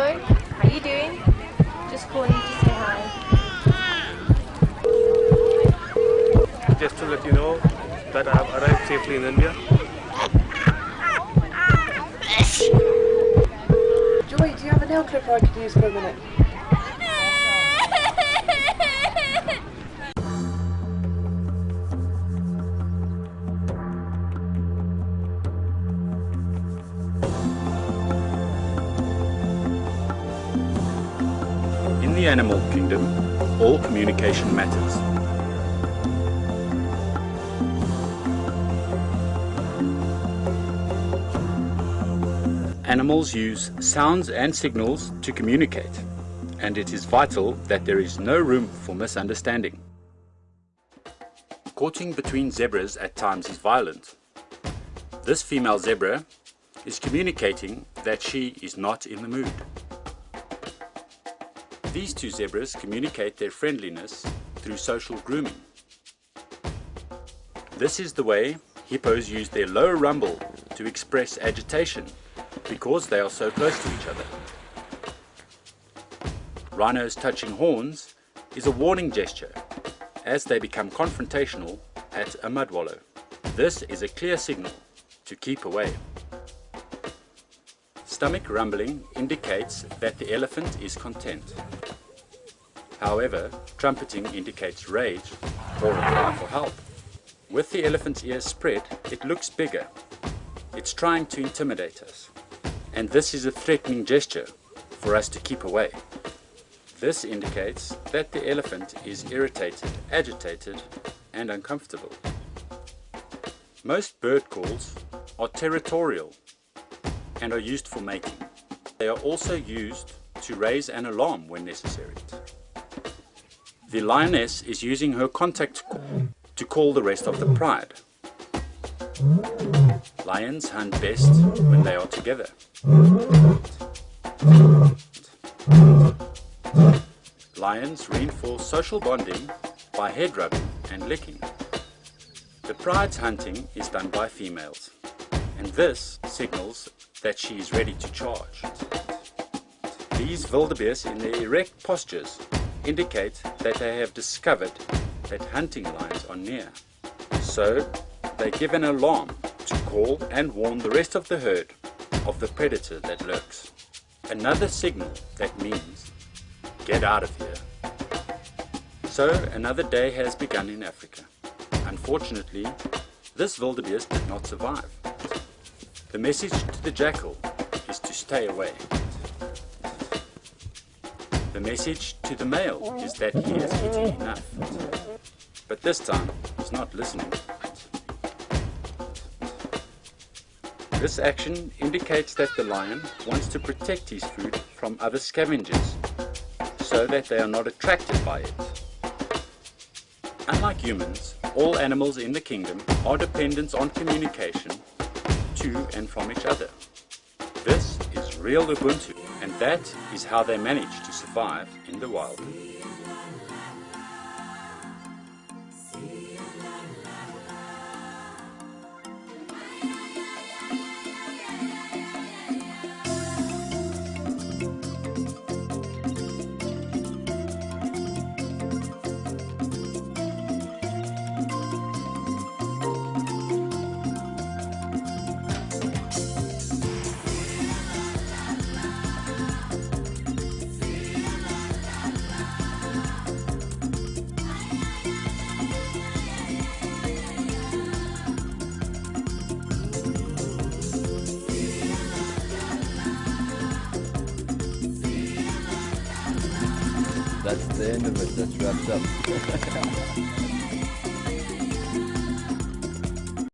Hello, how you doing? Just calling to say hi. Just to let you know that I have arrived safely in India. Joy, do you have a nail clipper I could use for a minute? In the animal kingdom, all communication matters. Animals use sounds and signals to communicate, and it is vital that there is no room for misunderstanding. Courting between zebras at times is violent. This female zebra is communicating that she is not in the mood. These two zebras communicate their friendliness through social grooming. This is the way hippos use their low rumble to express agitation because they are so close to each other. Rhinos touching horns is a warning gesture as they become confrontational at a mud wallow. This is a clear signal to keep away. Stomach rumbling indicates that the elephant is content. However, trumpeting indicates rage or a cry for help. With the elephant's ears spread, it looks bigger. It's trying to intimidate us. And this is a threatening gesture for us to keep away. This indicates that the elephant is irritated, agitated, and uncomfortable. Most bird calls are territorial and are used for mating. They are also used to raise an alarm when necessary. The lioness is using her contact call to call the rest of the pride. Lions hunt best when they are together. Lions reinforce social bonding by head rubbing and licking. The pride's hunting is done by females, and this signals that she is ready to charge. These wildebeest in their erect postures indicate that they have discovered that hunting lions are near. So they give an alarm to call and warn the rest of the herd of the predator that lurks. Another signal that means, get out of here. So another day has begun in Africa. Unfortunately, this wildebeest did not survive. The message to the jackal is to stay away. The message to the male is that he has eaten enough. But this time, he's not listening. This action indicates that the lion wants to protect his food from other scavengers, so that they are not attracted by it. Unlike humans, all animals in the kingdom are dependent on communication to and from each other. This is real Ubuntu, and that is how they manage to survive in the wild. That's the end of it. That's wrapped up.